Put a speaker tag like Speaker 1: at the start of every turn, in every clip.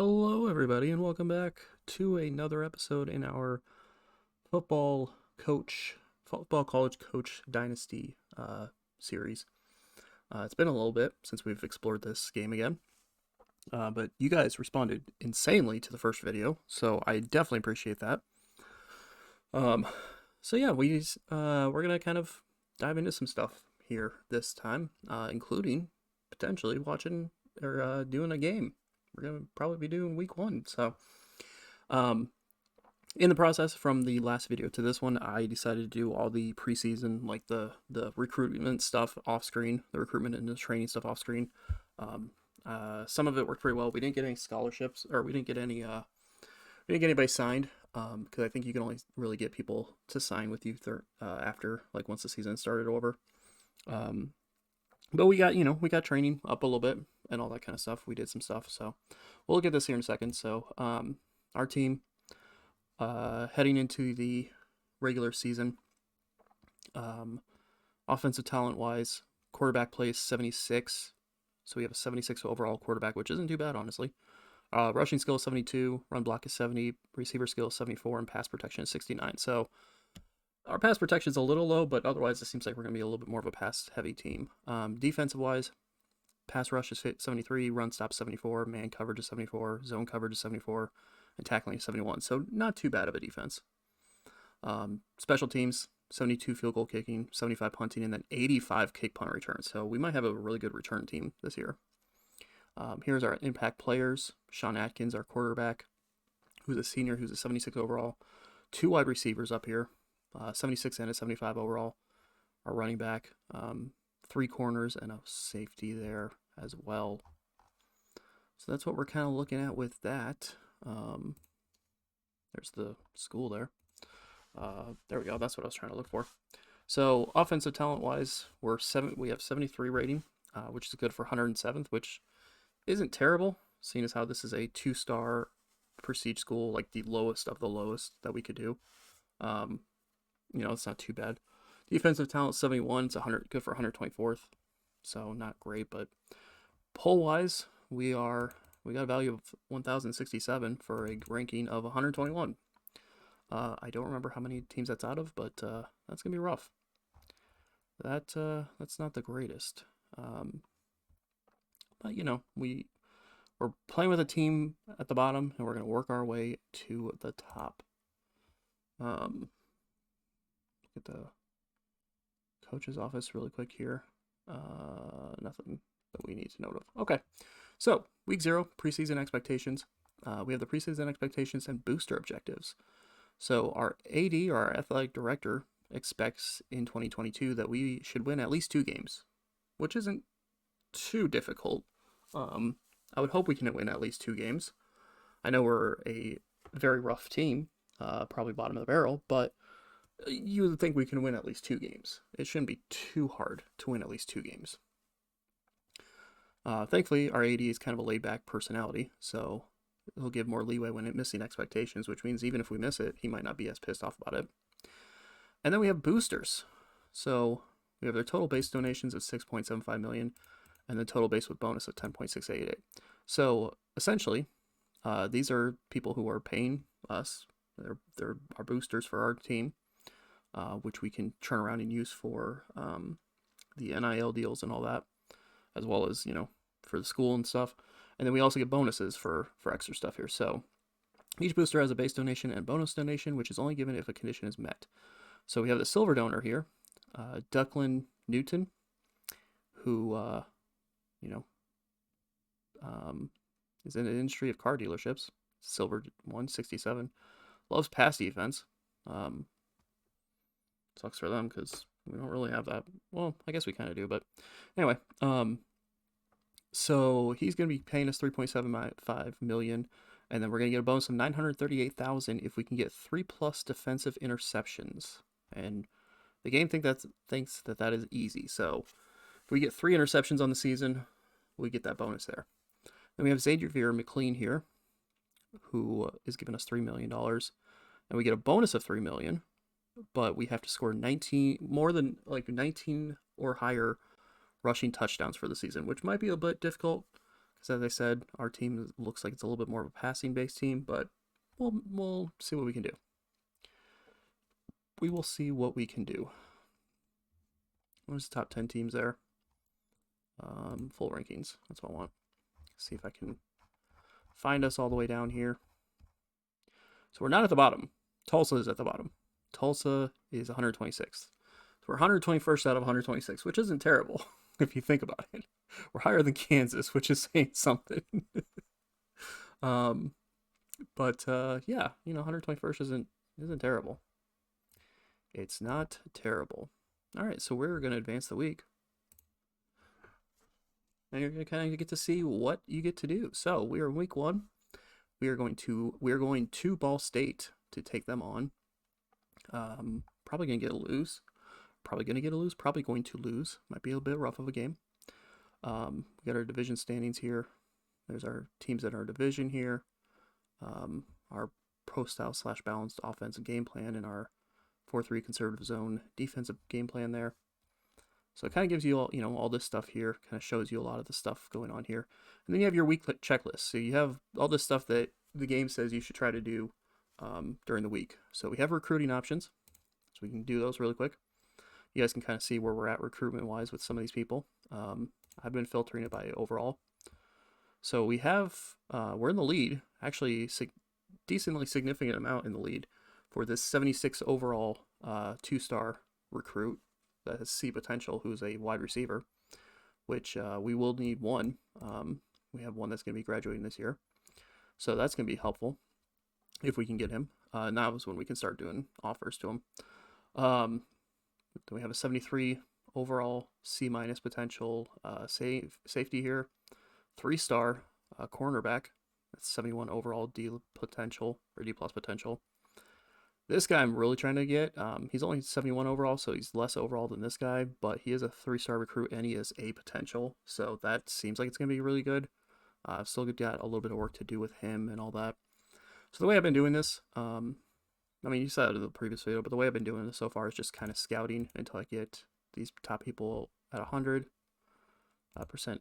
Speaker 1: Hello, everybody, and welcome back to another episode in our football football college coach dynasty series. It's been a little bit since we've explored this game again, but you guys responded insanely to the first video, so I definitely appreciate that. Um, so yeah, we're gonna kind of dive into some stuff here this time, including potentially watching or doing a game. We're gonna probably be doing week one, so. Um, in the process from the last video to this one, I decided to do all the preseason, like the recruitment stuff off screen, the recruitment and the training stuff off screen. Um, some of it worked pretty well. We didn't get any scholarships, or we didn't get anybody signed. Because I think you can only really get people to sign with you after, like, once the season started over. Um, but we got training up a little bit and all that kind of stuff. We did some stuff, so we'll look at this here in a second. So our team. Heading into the regular season, offensive talent wise, quarterback plays 76. So we have a 76 overall quarterback, which isn't too bad, honestly. Rushing skill is 72, run block is 70, receiver skill is 74, and pass protection is 69. So our pass protection is a little low, but otherwise it seems like we're going to be a little bit more of a pass heavy team. Defensive wise, pass rush is 73, run stop 74, man coverage is 74, zone coverage is 74, and tackling is 71. So not too bad of a defense. Special teams, 72 field goal kicking, 75 punting, and then 85 kick punt returns. So we might have a really good return team this year. Here's our impact players. Sean Atkins, our quarterback, who's a senior, who's a 76 overall. Two wide receivers up here, 76 and a 75 overall. Our running back, three corners, and a safety there as well. So that's what we're kind of looking at with that. There's the school there. There we go. That's what I was trying to look for. So offensive talent wise, we have 73 rating, which is good for 107th, which isn't terrible, seeing as how this is a 2-star prestige school, like the lowest of the lowest that we could do. It's not too bad. Defensive talent 71, it's good for 124th, so not great. But poll wise, we got a value of 1,067 for a ranking of 121. I don't remember how many teams that's out of, but that's gonna be rough. That's not the greatest. But we're playing with a team at the bottom, and we're gonna work our way to the top. Look at the coach's office really quick here. Nothing that we need to note of. Okay, so week 0, preseason expectations. We have the preseason expectations and booster objectives. So our AD, or our athletic director, expects in 2022 that we should win at least 2 games, which isn't too difficult. I would hope we can win at least 2 games. I know we're a very rough team, probably bottom of the barrel, but you would think we can win at least 2 games. It shouldn't be too hard to win at least 2 games. Thankfully, our AD is kind of a laid-back personality, so he'll give more leeway when missing expectations, which means even if we miss it, he might not be as pissed off about it. And then we have boosters. So we have their total base donations of $6.75 million, and the total base with bonus of $10.688. So essentially, these are people who are paying us. They're our boosters for our team, which we can turn around and use for the NIL deals and all that, as well as for the school and stuff. And then we also get bonuses for extra stuff here. So each booster has a base donation and bonus donation, which is only given if a condition is met. So we have the silver donor here, Declan Newton, who, is in the industry of car dealerships. Silver 167. Loves pass defense. Sucks for them because we don't really have that. Well, I guess we kind of do, but anyway. So he's going to be paying us $3.75 million, and then we're going to get a bonus of $938,000 if we can get 3+ defensive interceptions. And the game thinks that is easy. So if we get 3 interceptions on the season, we get that bonus there. Then we have Xavier McLean here, who is giving us $3 million, and we get a bonus of $3 million, but we have to score 19 or higher rushing touchdowns for the season, which might be a bit difficult Because as I said, our team looks like it's a little bit more of a passing-based team, but we'll see what we can do. We will see what we can do. What's the top 10 teams there? Full rankings. That's what I want. See if I can find us all the way down here. So we're not at the bottom. Tulsa is at the bottom. Tulsa is 126th. So we're 121st out of 126, which isn't terrible if you think about it. We're higher than Kansas, which is saying something. But yeah, 121st isn't terrible. It's not terrible. All right, so we're going to advance the week. And you're going to kind of get to see what you get to do. So we are in week 1. We are going to Ball State to take them on. Probably going to get a lose. Probably going to lose. Might be a bit rough of a game. We got our division standings here. There's our teams in our division here. Our pro style / balanced offensive game plan and our 4-3 conservative zone defensive game plan there. So it kind of gives you all this stuff here, kind of shows you a lot of the stuff going on here. And then you have your week checklist. So you have all this stuff that the game says you should try to do during the week. So we have recruiting options. So we can do those really quick. You guys can kind of see where we're at recruitment-wise with some of these people. I've been filtering it by overall. So we have, we're in the lead, actually decently significant amount in the lead for this 76 overall 2-star recruit that has C potential, who's a wide receiver, which we will need one. We have one that's going to be graduating this year. So that's going to be helpful if we can get him. Now is when we can start doing offers to him. Then we have a 73 overall C- potential safety here. 3-star cornerback. That's 71 overall D potential or D plus potential. This guy I'm really trying to get. He's only 71 overall, so he's less overall than this guy, but he is a 3-star recruit and he is A potential. So that seems like it's going to be really good. I've still got a little bit of work to do with him and all that. So the way I've been doing this, I mean, you saw it in the previous video, but the way I've been doing this so far is just kind of scouting until I get these top people at 100%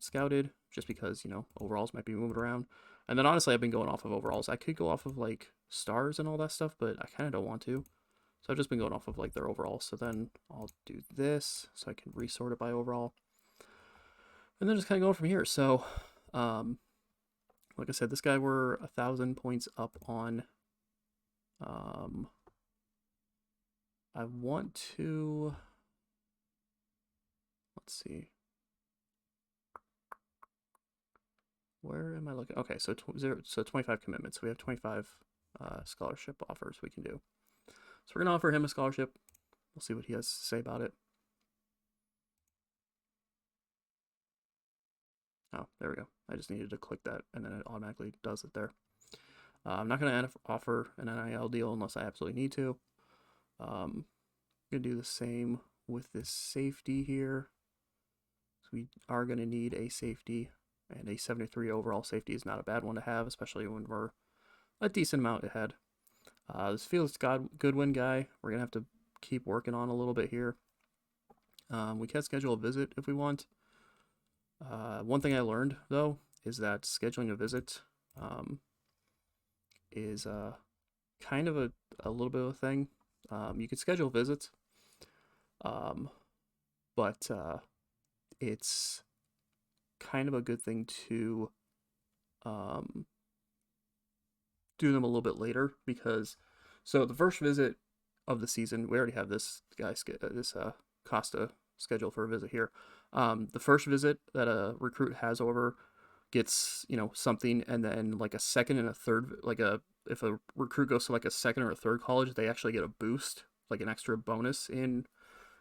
Speaker 1: scouted, just because, overalls might be moving around. And then honestly, I've been going off of overalls. I could go off of like stars and all that stuff, but I kind of don't want to. So I've just been going off of like their overalls. So then I'll do this so I can resort it by overall. And then just kind of go from here. So, like I said, this guy we're 1,000 points up on. I want to, let's see. Where am I looking? Okay, so 25 commitments. We have 25 scholarship offers we can do. So we're going to offer him a scholarship. We'll see what he has to say about it. Oh, there we go. I just needed to click that, and then it automatically does it there. I'm not going to offer an NIL deal unless I absolutely need to. I'm going to do the same with this safety here. So we are going to need a safety, and a 73 overall safety is not a bad one to have, especially when we're a decent amount ahead. This Felix Goodwin guy, we're going to have to keep working on a little bit here. We can schedule a visit if we want. One thing I learned, though, is that scheduling a visit is kind of a little bit of a thing. You can schedule visits, but it's kind of a good thing to do them a little bit later, because so the first visit of the season, we already have this guy, Costa scheduled for a visit here. The first visit that a recruit has over gets, something, and then like a second and a third, if a recruit goes to like a second or a third college, they actually get a boost, like an extra bonus in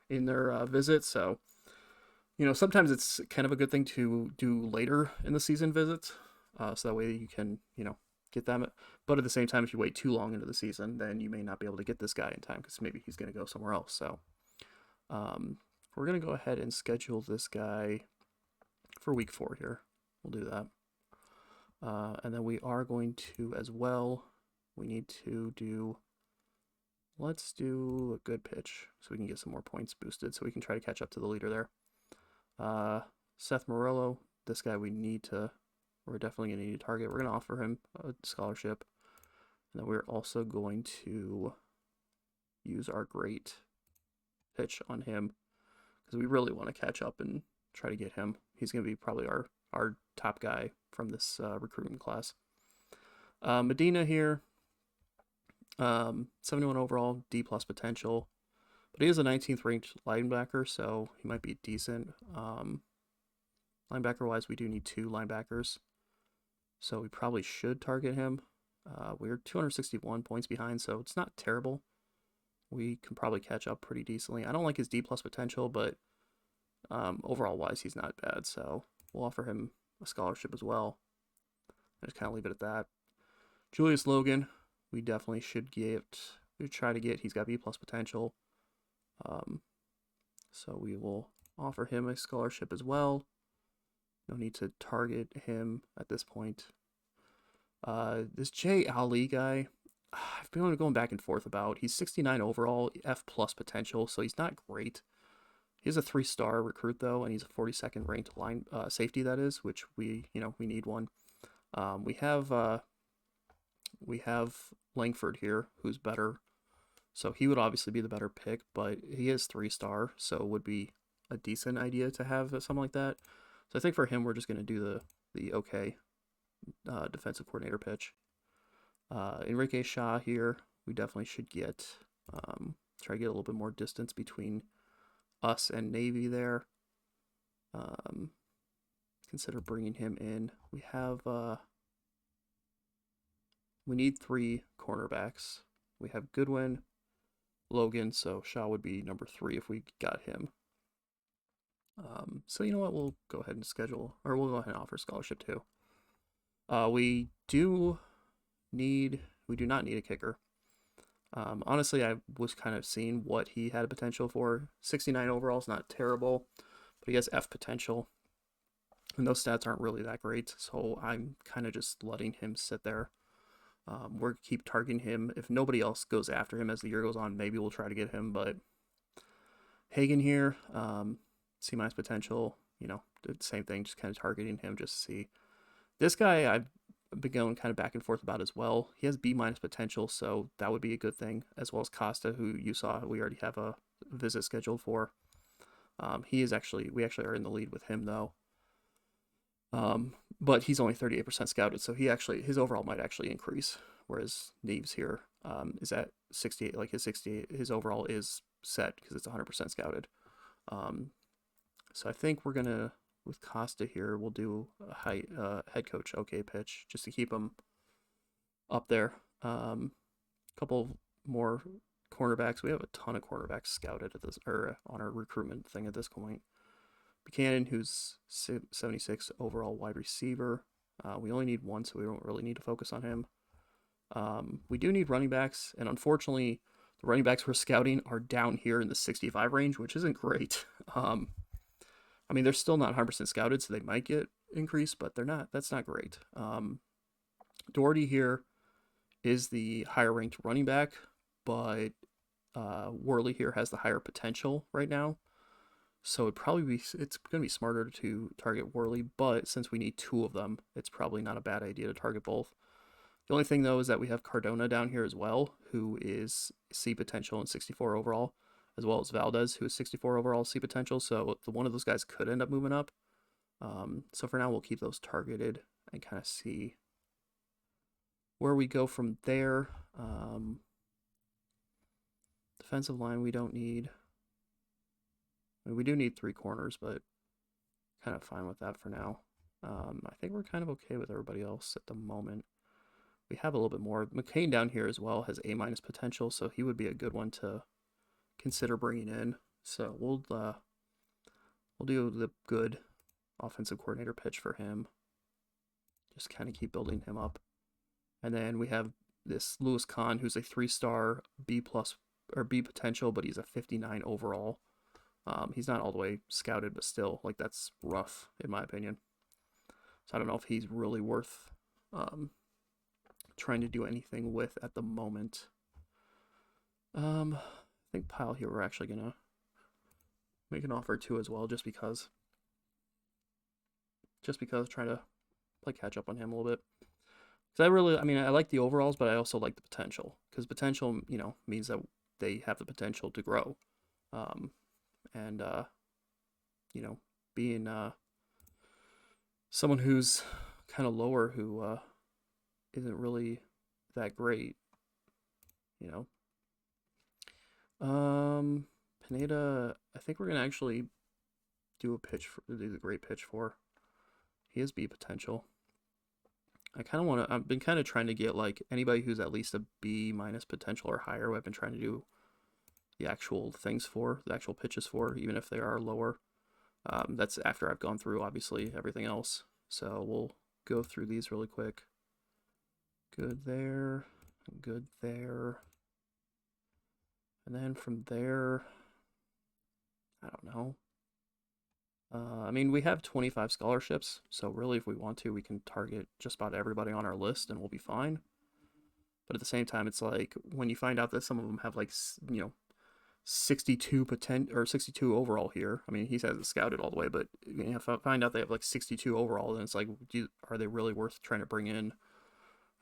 Speaker 1: their visit. So, sometimes it's kind of a good thing to do later in the season visits, so that way you can, get them. But at the same time, if you wait too long into the season, then you may not be able to get this guy in time because maybe he's going to go somewhere else. So, we're going to go ahead and schedule this guy for week 4 here. We'll do that. And then we are going to, as well, we need to do, let's do a good pitch so we can get some more points boosted so we can try to catch up to the leader there. Seth Morello, this guy we need to we're definitely going to need to target. We're going to offer him a scholarship. And then we're also going to use our great pitch on him because we really want to catch up and try to get him. He's going to be probably our top guy from this recruitment class. Medina here, 71 overall, D+ potential. But he is a 19th ranked linebacker, so he might be decent. Linebacker-wise, we do need 2 linebackers. So we probably should target him. We're 261 points behind, so it's not terrible. We can probably catch up pretty decently. I don't like his D+ potential, but overall-wise, he's not bad. So we'll offer him a scholarship as well. I just kind of leave it at that. Julius Logan, we definitely should try to get. He's got B+ potential. So we will offer him a scholarship as well. No need to target him at this point. This Jay Ali guy, I've been going back and forth about. He's 69 overall, F+ potential, so he's not great. He's a 3-star recruit though, and he's a 42nd ranked line safety, that is, which we need one. We have Langford here, who's better. So he would obviously be the better pick, but he is 3-star, so it would be a decent idea to have something like that. So I think for him, we're just going to do the okay defensive coordinator pitch. Enrique Shaw here, we definitely should get, try to get a little bit more distance between us and Navy there. Consider bringing him in. We have, we need 3 cornerbacks. We have Goodwin, Logan, so Shaw would be number 3 if we got him. So you know what, we'll go ahead and we'll go ahead and offer scholarship too. We do not need a kicker. Honestly, I was kind of seeing what he had a potential for. 69 overall is not terrible, but he has F potential, and those stats aren't really that great, so I'm kind of just letting him sit there. We'll keep targeting him. If nobody else goes after him as the year goes on, maybe we'll try to get him, but Hagen here, C- potential, the same thing, just kind of targeting him just to see. This guy I've been going kind of back and forth about as well. He has B- potential, so that would be a good thing, as well as Costa, who you saw we already have a visit scheduled for. We actually are in the lead with him though. But he's only 38% scouted, so his overall might actually increase, whereas Neves here is at 68. Like his overall is set because it's 100% scouted. So I think we're gonna, with Costa here, we'll do a head coach okay pitch just to keep him up there. Couple more cornerbacks. We have a ton of cornerbacks scouted at this, or on our recruitment thing at this point. Buchanan, who's 76 overall wide receiver. We only need 1, so we don't really need to focus on him. We do need running backs, and unfortunately, the running backs we're scouting are down here in the 65 range, which isn't great. I mean, they're still not 100% scouted, so they might get increased, but they're not. That's not great. Doherty here is the higher ranked running back, but Worley here has the higher potential right now. So it's going to be smarter to target Worley, but since we need 2 of them, it's probably not a bad idea to target both. The only thing though is that we have Cardona down here as well, who is C potential and 64 overall, as well as Valdez, who is 64 overall C potential. So one of those guys could end up moving up. So for now, we'll keep those targeted and kind of see where we go from there. Defensive line, we don't need. I mean, we do need 3 corners, but kind of fine with that for now. I think we're kind of okay with everybody else at the moment. We have a little bit more. McCain down here as well has A- potential, so he would be a good one to consider bringing in. So we'll do the good offensive coordinator pitch for him. Just kind of keep building him up. And then we have this Lewis Kahn, who's a 3-star B+ or B potential, but he's a 59 overall. He's not all the way scouted, but still, like, that's rough in my opinion. So I don't know if he's really worth trying to do anything with at the moment. I think Pyle here we're actually gonna make an offer to as well, just because trying to catch up on him a little bit. Because I like the overalls, but I also like the potential. Because potential, means that they have the potential to grow. Um, and, being someone who's kind of lower who isn't really that great, you know. Pineda, I think we're going to actually do the great pitch for. He has B potential. I've been kind of trying to get like anybody who's at least a B minus potential or higher. I've been trying to do the actual pitches for, even if they are lower. That's after I've gone through, obviously, everything else. So we'll go through these really quick. Good there, good there. And then from there, I don't know. We have 25 scholarships, so really if we want to, we can target just about everybody on our list and we'll be fine. But at the same time, it's like when you find out that some of them have 62 or 62 overall here. I mean, he hasn't scouted all the way, but if I find out they have 62 overall, then it's like, are they really worth trying to bring in and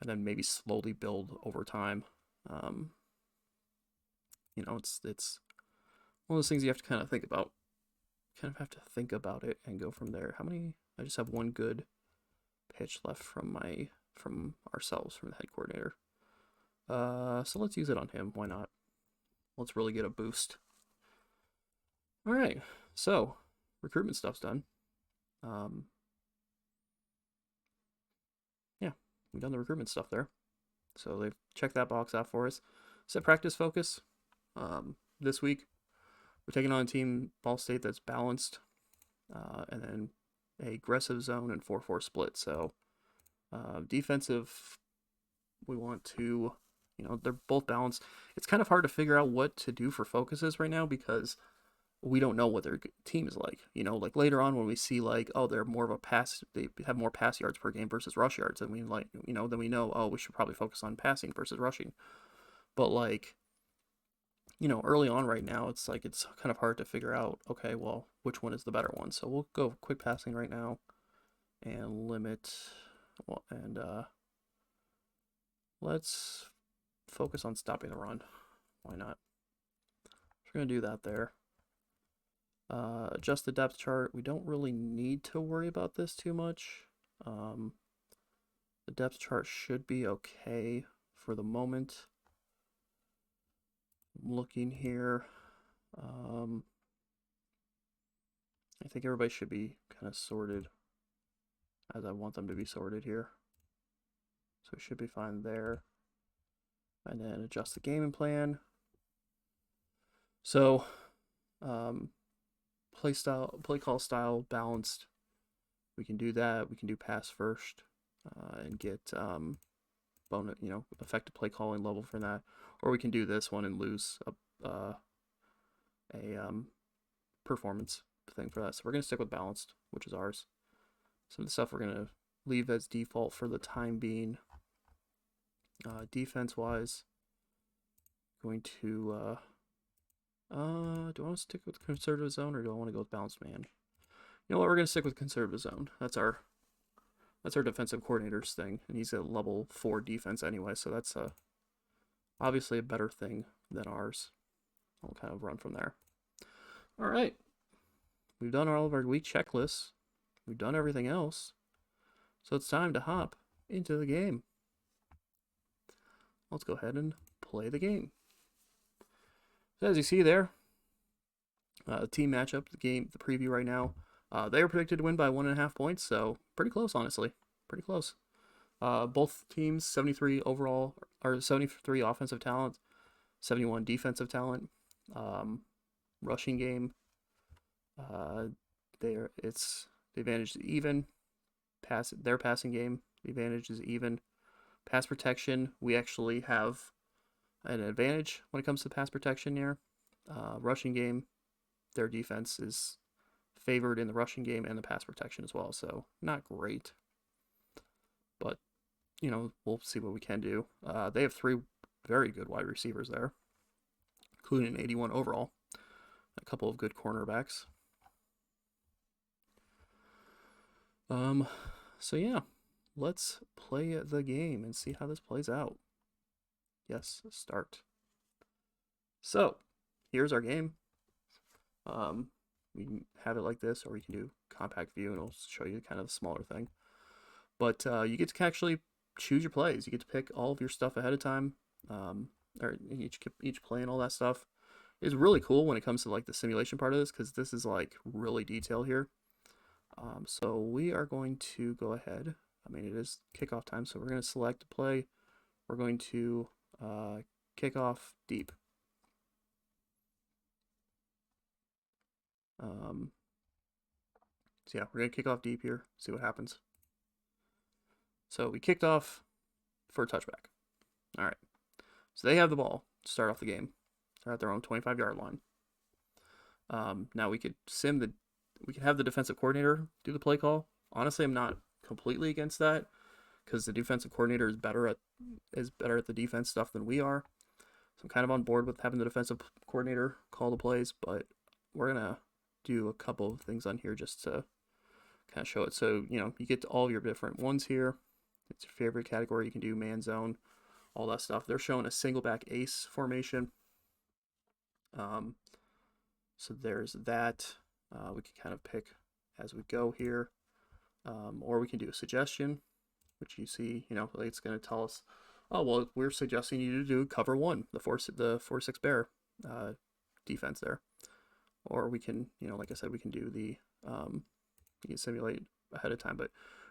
Speaker 1: then maybe slowly build over time? It's one of those things you have to kind of think about. It and go from there. I just have one good pitch left from ourselves, from the head coordinator. So let's use it on him. Why not? Let's really get a boost. All right, so recruitment stuff's done. Yeah, we've done the recruitment stuff there. So they've checked that box off for us. Set practice focus. This week, we're taking on a team, Ball State, that's balanced, and then a aggressive zone and 4-4 split. So defensive, we want to, they're both balanced. It's kind of hard to figure out what to do for focuses right now because we don't know what their team is like. Like later on when we see they're more of a pass, they have more pass yards per game versus rush yards, and then we know, oh, we should probably focus on passing versus rushing. But early on right now, it's kind of hard to figure out, okay, well, which one is the better one. So we'll go quick passing right now and limit, let's focus on stopping the run. Why not? We're going to do that there. Adjust the depth chart. We don't really need to worry about this too much. The depth chart should be okay for the moment. I'm looking here. I think everybody should be kind of sorted as I want them to be sorted here. So we should be fine there. And then adjust the gaming plan. So play call style balanced. We can do that. We can do pass first and get bonus, effective play calling level for that. Or we can do this one and lose a performance thing for that. So we're going to stick with balanced, which is ours. Some of the stuff we're going to leave as default for the time being. Defense-wise, going to do I want to stick with conservative zone or do I want to go with balanced man? You know what? We're going to stick with conservative zone. That's our defensive coordinator's thing, and he's at level 4 defense anyway, so that's obviously a better thing than ours. I'll kind of run from there. All right. We've done all of our week checklists. We've done everything else. So it's time to hop into the game. Let's go ahead and play the game. So as you see there, the team matchup, the preview right now, they are predicted to win by 1.5 points, so pretty close, honestly. Pretty close. Both teams, 73 overall, or 73 offensive talent, 71 defensive talent. Rushing game, the advantage is even. Their passing game, the advantage is even. Pass protection, we actually have an advantage when it comes to pass protection here. Rushing game, their defense is favored in the rushing game and the pass protection as well, so not great. But, we'll see what we can do. They have 3 very good wide receivers there, including an 81 overall. A couple of good cornerbacks. So yeah, let's play the game and see how this plays out. Yes, start. So, here's our game. We can have it like this, or we can do compact view, and it'll show you kind of the smaller thing. But you get to actually choose your plays. You get to pick all of your stuff ahead of time, or each play and all that stuff. It's really cool when it comes to like the simulation part of this, because this is like really detailed here. So we are going to go ahead. I mean, it is kickoff time, so we're going to select a play. We're going to kick off deep. So yeah, we're going to kick off deep here, see what happens. So we kicked off for a touchback. All right. So they have the ball to start off the game. They're at their own 25-yard line. Now we could have the defensive coordinator do the play call. Honestly, I'm not completely against that because the defensive coordinator is better at the defense stuff than we are. So I'm kind of on board with having the defensive coordinator call the plays, but we're gonna do a couple of things on here just to kind of show it. So you get to all your different ones here. It's your favorite category. You can do man zone, all that stuff. They're showing a single back ace formation. So there's that. We can kind of pick as we go here, or we can do a suggestion, which you see, it's going to tell us, oh well, we're suggesting you to do cover 1, the 4-6 bear defense there, or we can, like I said, we can do the you can simulate ahead of time, but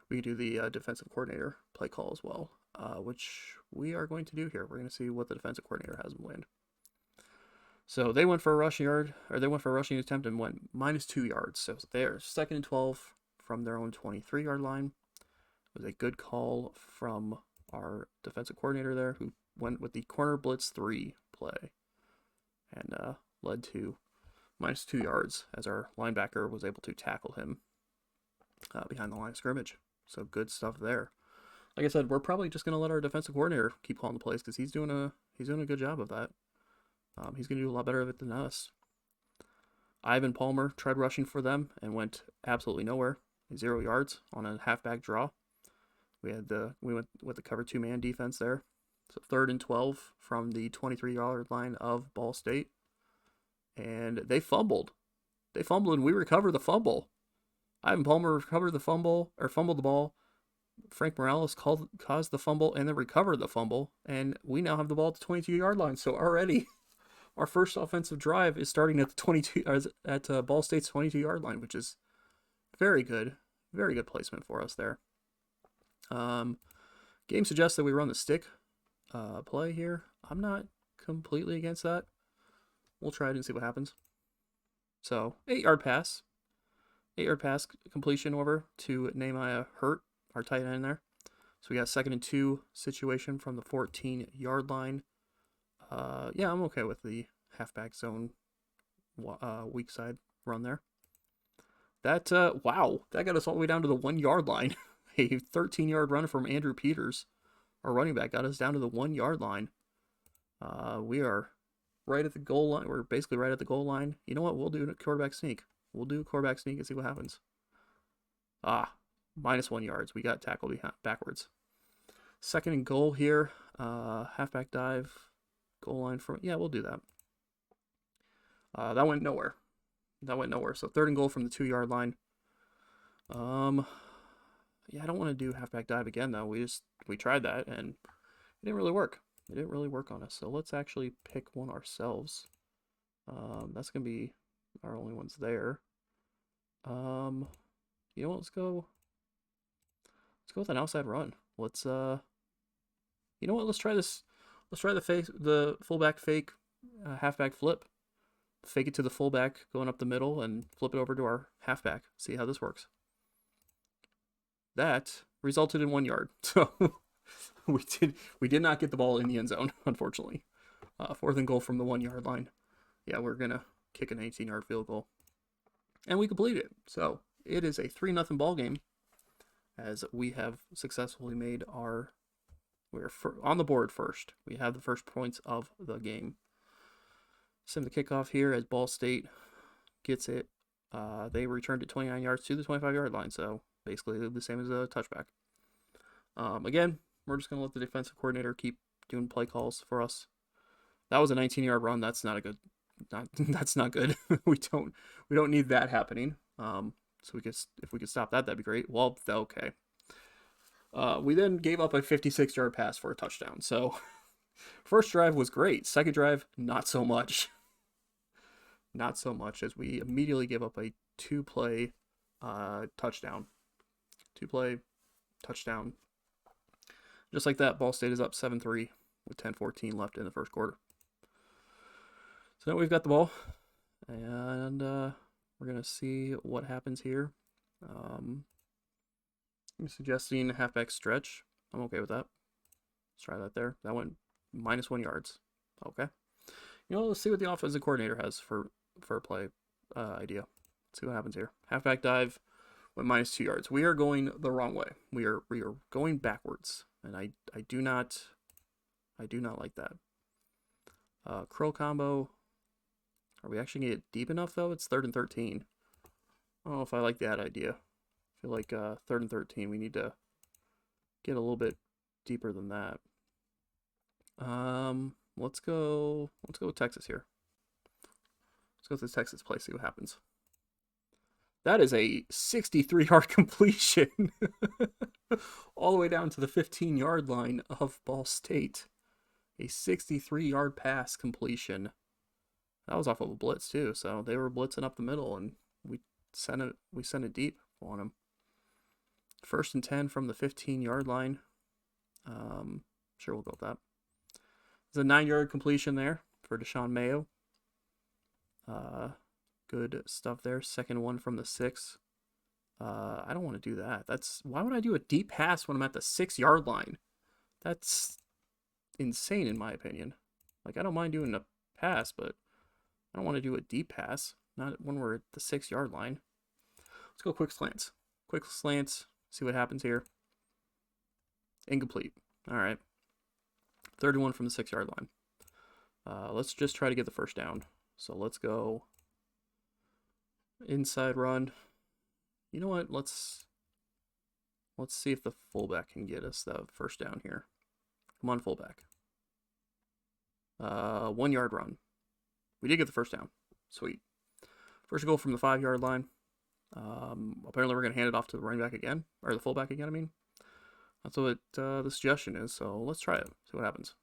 Speaker 1: we can do the defensive coordinator play call as well, which we are going to do here. We're going to see what the defensive coordinator has in land. So they went for a rushing attempt and went -2 yards. So they're 2nd and 12 from their own 23-yard line. It was a good call from our defensive coordinator there, who went with the corner blitz 3 play and led to -2 yards as our linebacker was able to tackle him behind the line of scrimmage. So good stuff there. Like I said, we're probably just going to let our defensive coordinator keep calling the plays because he's doing a good job of that. He's going to do a lot better of it than us. Ivan Palmer tried rushing for them and went absolutely nowhere. 0 yards on a halfback draw. We went with the cover 2 man defense there. So 3rd and 12 from the 23-yard line of Ball State. And they fumbled. And we recovered the fumble. Ivan Palmer recovered the fumbled the ball. Frank Morales caused the fumble and then recovered the fumble. And we now have the ball at the 22-yard line. So already our first offensive drive is starting at the Ball State's 22-yard line, which is very good placement for us there. Game suggests that we run the stick play here. I'm not completely against that. We'll try it and see what happens. So 8-yard pass completion over to Nehemiah Hurt, our tight end there. So we got 2nd and 2 situation from the 14-yard line. Yeah, I'm okay with the halfback zone weak side run there. That that got us all the way down to the 1-yard line. A 13-yard run from Andrew Peters, our running back, got us down to the 1-yard line. We are right at the goal line. We're basically right at the goal line. You know what? We'll do a quarterback sneak. And see what happens. -1 yards. We got tackled backwards. 2nd and goal here. Halfback dive. Goal line from, yeah, we'll do that. That went nowhere. So 3rd and goal from the 2-yard line. Yeah, I don't want to do halfback dive again though. We tried that and it didn't really work. It didn't really work on us. So let's actually pick one ourselves. That's gonna be our only ones there. You know what? Let's go with an outside run. Let's you know what? Let's try this. Let's try the fullback fake halfback flip. Fake it to the fullback going up the middle and flip it over to our halfback. See how this works. That resulted in 1 yard. So we did not get the ball in the end zone, unfortunately. 4th and goal from the 1-yard line. Yeah, we're going to kick an 18-yard field goal. And we completed it. So it is a 3-0 ball game as we have successfully made we're on the board first. We have the first points of the game. Sim the kickoff here as Ball State gets it. They returned it 29 yards to the 25-yard line, so basically the same as a touchback. Again, we're just going to let the defensive coordinator keep doing play calls for us. That was a 19-yard run. That's not a good. That's not good. we don't need that happening. So if we could stop that, that'd be great. Well, okay. We then gave up a 56-yard pass for a touchdown. So first drive was great. Second drive, not so much. Not so much, as we immediately give up a two-play touchdown. Two-play touchdown. Just like that, Ball State is up 7-3 with 10:14 left in the first quarter. So now we've got the ball, and we're going to see what happens here. I'm suggesting halfback stretch. I'm okay with that. Let's try that there. That went -1 yards. Okay. Let's see what the offensive coordinator has for a play idea. Let's see what happens here. Halfback dive went -2 yards. We are going the wrong way. We are going backwards, and I do not like that. Curl combo. Are we actually going to get deep enough, though? It's 3rd and 13. I don't know if I like that idea. I feel like 3rd and 13, we need to get a little bit deeper than that. Let's go with Texas here. Let's go with the Texas play, see what happens. That is a 63-yard completion all the way down to the 15-yard line of Ball State. A 63-yard pass completion. That was off of a blitz too, so they were blitzing up the middle, and we sent it deep on them. 1st and 10 from the 15-yard line. Sure, we'll go with that. There's a 9-yard completion there for Deshaun Mayo. Good stuff there. 2nd one from the 6. I don't want to do that. Why would I do a deep pass when I'm at the 6-yard line? That's insane in my opinion. Like, I don't mind doing a pass, but I don't want to do a deep pass, not when we're at the 6-yard line. Let's go quick slants. Quick slants, see what happens here. Incomplete. All right. 3rd and 1 from the 6-yard line. Let's just try to get the first down. So let's go inside run. You know what? Let's see if the fullback can get us that first down here. Come on, fullback. 1-yard run. We did get the first down. Sweet. First goal from the 5-yard line. Apparently we're going to hand it off to the running back again. Or the fullback again, I mean. That's what the suggestion is. So let's try it. See what happens.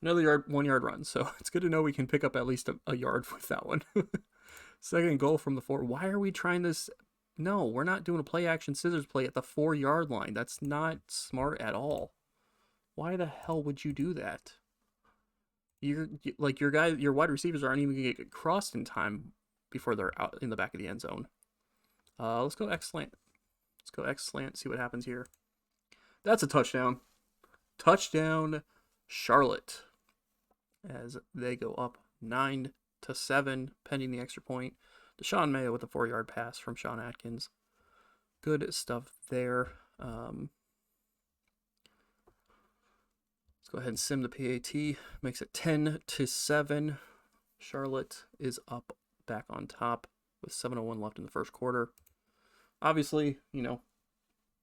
Speaker 1: Another 1-yard run. So it's good to know we can pick up at least a yard with that one. Second goal from the 4. Why are we trying this? No, we're not doing a play action scissors play at the 4-yard line. That's not smart at all. Why the hell would you do that? Your wide receivers aren't even going to get crossed in time before they're out in the back of the end zone. Let's go X slant. Let's go X slant, see what happens here. That's a touchdown. Touchdown, Charlotte. As they go up 9-7, pending the extra point. Deshaun Mayo with a 4-yard pass from Sean Atkins. Good stuff there. Let's go ahead and sim the PAT. Makes it 10-7. Charlotte is up back on top with 7:01 left in the first quarter. Obviously,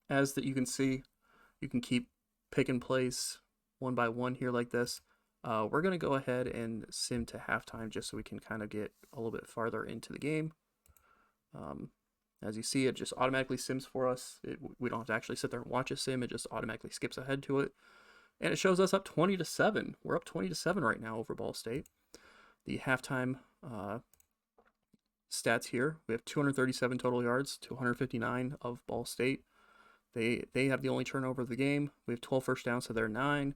Speaker 1: as that you can see, you can keep picking plays one by one here like this. We're going to go ahead and sim to halftime just so we can kind of get a little bit farther into the game. As you see, it just automatically sims for us. We don't have to actually sit there and watch a sim. It just automatically skips ahead to it. And it shows us up 20-7. We're up 20-7 right now over Ball State. The halftime stats here. We have 237 total yards, 259 of Ball State. They have the only turnover of the game. We have 12 first downs, so they're 9.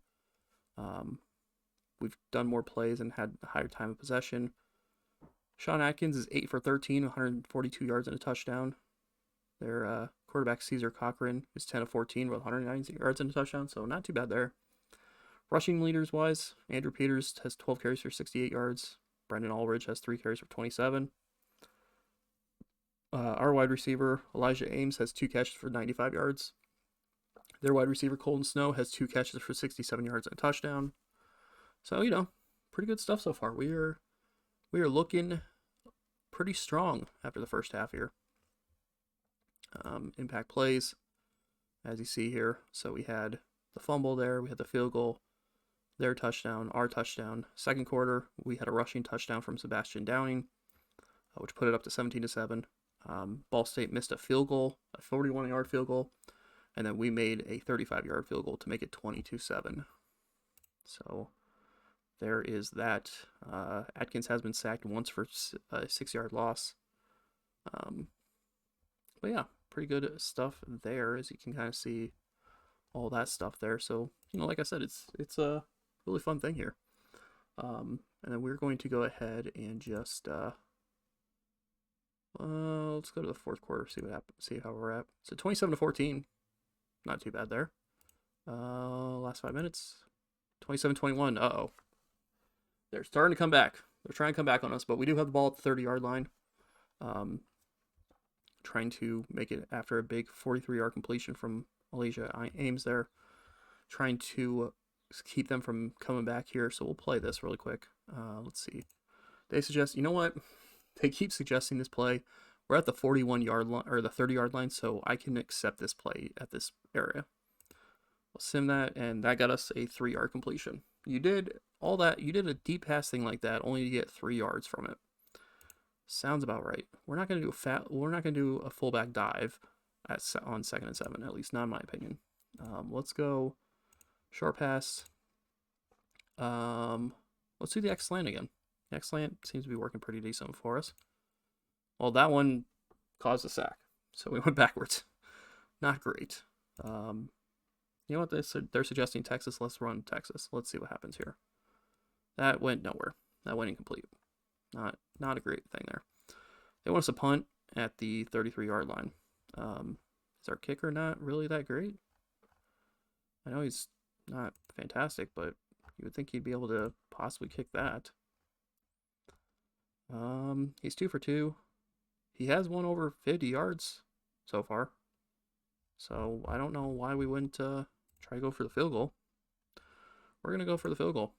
Speaker 1: We've done more plays and had a higher time of possession. Sean Atkins is 8 for 13, 142 yards and a touchdown. Their quarterback Caesar Cochran is 10 of 14 with 190 yards and a touchdown, so not too bad there. Rushing leaders wise, Andrew Peters has 12 carries for 68 yards. Brendan Ulrich has 3 carries for 27. Our wide receiver Elijah Ames has 2 catches for 95 yards. Their wide receiver Colton Snow has 2 catches for 67 yards and a touchdown. So, pretty good stuff so far. We are looking pretty strong after the first half here. Impact plays. as you see here. So we had the fumble there, we had the field goal, their touchdown, our touchdown. Second quarter, we had a rushing touchdown from Sebastian Downing, which put it up to 17-7. Ball State missed a field goal, a 41-yard field goal, and then we made a 35-yard field goal to make it 22-7. So there is that. Atkins has been sacked once for a 6-yard loss. But yeah, pretty good stuff there, as you can kind of see all that stuff there. So, like I said, it's a really fun thing here. And then we're going to go ahead and just let's go to the fourth quarter, see what happens, see how we're at. So 27-14, not too bad there. Last 5 minutes, 27-21. Uh-oh. They're starting to come back. They're trying to come back on us, but we do have the ball at the 30-yard line. Trying to make it after a big 43-yard completion from Elijah Ames there. Trying to keep them from coming back here, so we'll play this really quick. Let's see. They suggest, you know what? They keep suggesting this play. We're at the 41-yard line, or the 30-yard line, so I can accept this play at this area. We'll sim that, and that got us a 3-yard completion. You did all that. You did a deep pass thing like that, only to get 3 yards from it. Sounds about right. We're not going to do a fullback dive on 2nd and 7, at least not in my opinion. Let's go short pass. Let's do the X slant again. The X slant seems to be working pretty decent for us. Well, that one caused a sack, so we went backwards. Not great. You know what? They're suggesting Texas. Let's run Texas. Let's see what happens here. That went nowhere. That went incomplete. Not a great thing there. They want us to punt at the 33-yard line. Is our kicker not really that great? I know he's not fantastic, but you would think he'd be able to possibly kick that. He's 2 for 2. He has won over 50 yards so far. So I don't know why we wouldn't try to go for the field goal. We're going to go for the field goal.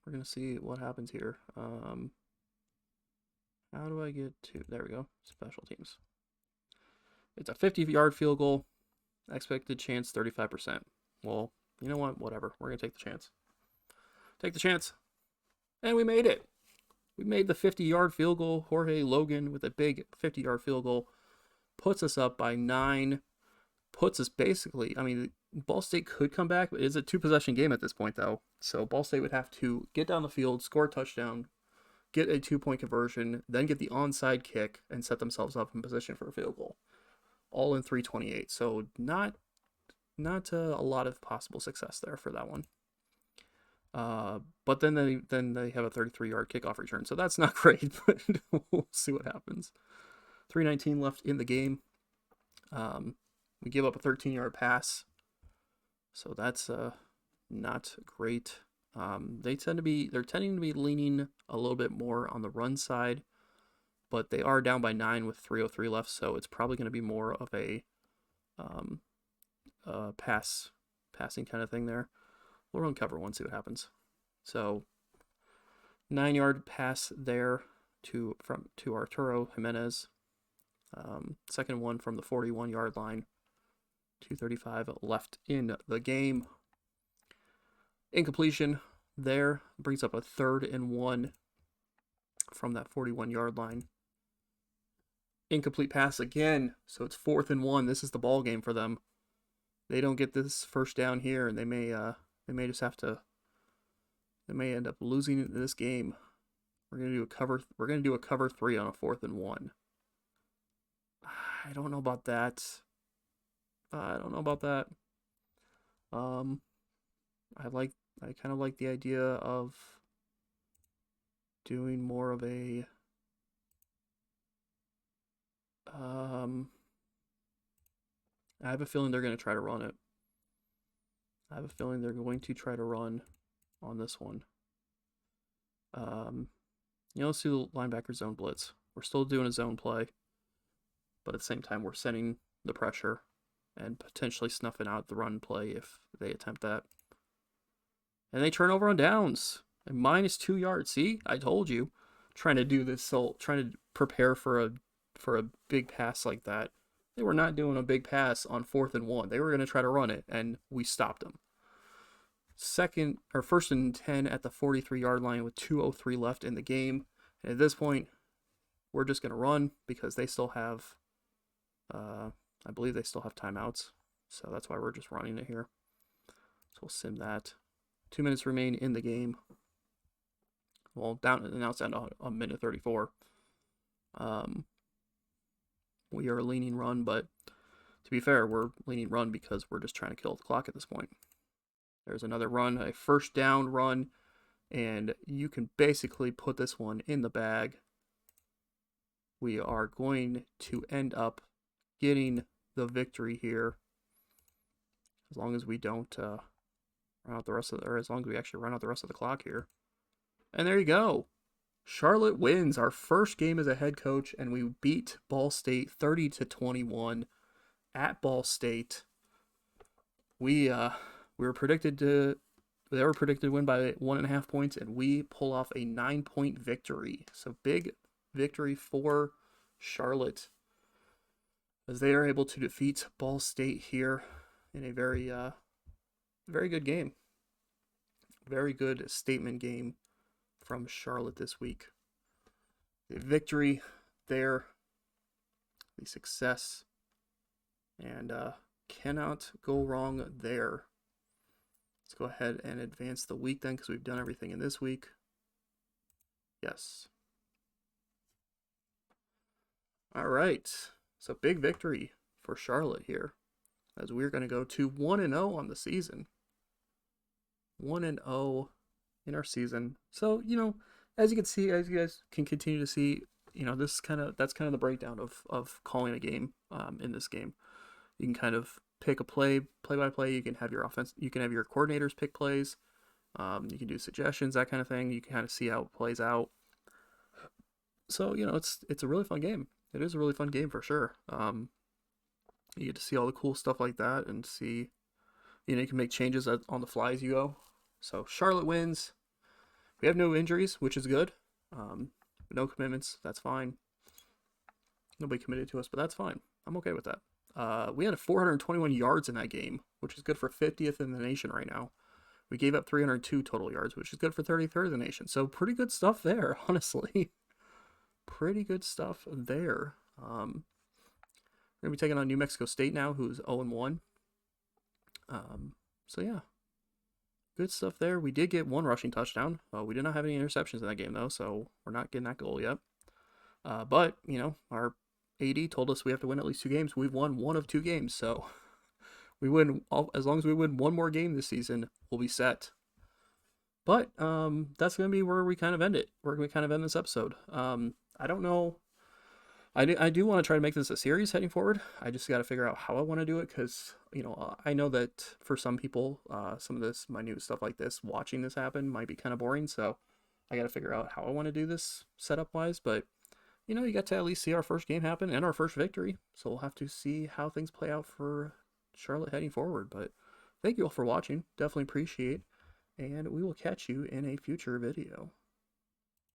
Speaker 1: We're going to see what happens here. How do I get to... There we go. Special teams. It's a 50-yard field goal. Expected chance 35%. Well, you know what? Whatever. We're going to take the chance. Take the chance. And we made it. We made the 50-yard field goal. Jorge Logan with a big 50-yard field goal puts us up by 9. Puts us basically... I mean, Ball State could come back, but it's a 2-possession game at this point, though. So Ball State would have to get down the field, score a touchdown, get a 2-point conversion, then get the onside kick, and set themselves up in position for a field goal. All in 3:28. So not a lot of possible success there for that one. But then they have a 33-yard kickoff return, so that's not great. But we'll see what happens. 3:19 left in the game. We give up a 13-yard pass, so that's not great. They're tending to be leaning a little bit more on the run side, but they are down by 9 with 3:03 left, so it's probably going to be more of a passing kind of thing there. We'll run cover one, see what happens. So 9-yard pass there to Arturo Jimenez. Second one from the 41-yard line. 2:35 left in the game. Incompletion there brings up a 3rd and 1 from that 41-yard line. Incomplete pass again, so it's 4th and 1. This is the ball game for them. They don't get this first down here, and they may just have to. They may end up losing this game. We're gonna do a cover. We're gonna do a cover 3 on a 4th and 1. I don't know about that. I kind of like the idea of doing more of a I have a feeling they're going to try to run it. I have a feeling they're going to try to run on this one. Let's do the linebacker zone blitz. We're still doing a zone play, but at the same time, we're sending the pressure and potentially snuffing out the run play if they attempt that. And they turn over on downs. And -2 yards. See, I told you. Trying to do this, trying to prepare for a big pass like that. They were not doing a big pass on 4th and 1. They were going to try to run it, and we stopped them. First and 10 at the 43-yard line with 2:03 left in the game. And at this point, we're just going to run because they still have, I believe they still have timeouts. So that's why we're just running it here. So we'll sim that. 2 minutes remain in the game. Well, now it's down to a minute 34. We are leaning run, but to be fair, we're leaning run because we're just trying to kill the clock at this point. There's another run, a first down run, and you can basically put this one in the bag. We are going to end up getting the victory here, as long as we don't run out the rest of, or as long as we actually run out the rest of the clock here. And there you go. Charlotte wins our first game as a head coach, and we beat Ball State 30-21 at Ball State. They were predicted to win by 1.5 points, and we pull off a 9-point victory. So big victory for Charlotte, as they are able to defeat Ball State here in a very good game. Very good statement game from Charlotte this week. The victory there, the success, and cannot go wrong there. Let's go ahead and advance the week then, because we've done everything in this week. Yes. All right. So big victory for Charlotte here, as we're going to go to 1-0 on the season. 1-0 in our season. So, as you can see, as you guys can continue to see, that's kind of the breakdown of calling a game in this game. You can kind of pick a play by play. You can have your coordinators pick plays. You can do suggestions, that kind of thing. You can kind of see how it plays out. So, it's a really fun game. It is a really fun game for sure. You get to see all the cool stuff like that, and see, you can make changes on the fly as you go. So Charlotte wins. We have no injuries, which is good. No commitments, that's fine. Nobody committed to us, but that's fine. I'm okay with that. We had 421 yards in that game, which is good for 50th in the nation right now. We gave up 302 total yards, which is good for 33rd in the nation. So pretty good stuff there, honestly. Pretty good stuff there. We're going to be taking on New Mexico State now, who's 0-1. So yeah. Good stuff there. We did get one rushing touchdown. We did not have any interceptions in that game, though, so we're not getting that goal yet. But, our AD told us we have to win at least 2 games. We've won 1 of 2 games, so as long as we win 1 more game this season, we'll be set. But that's going to be where we kind of end it. We're going to kind of end this episode. I don't know. I do want to try to make this a series heading forward. I just got to figure out how I want to do it, because, I know that for some people, some of this minute stuff like this, watching this happen might be kind of boring. So I got to figure out how I want to do this setup wise. But, you got to at least see our first game happen and our first victory. So we'll have to see how things play out for Charlotte heading forward. But thank you all for watching. Definitely appreciate. And we will catch you in a future video.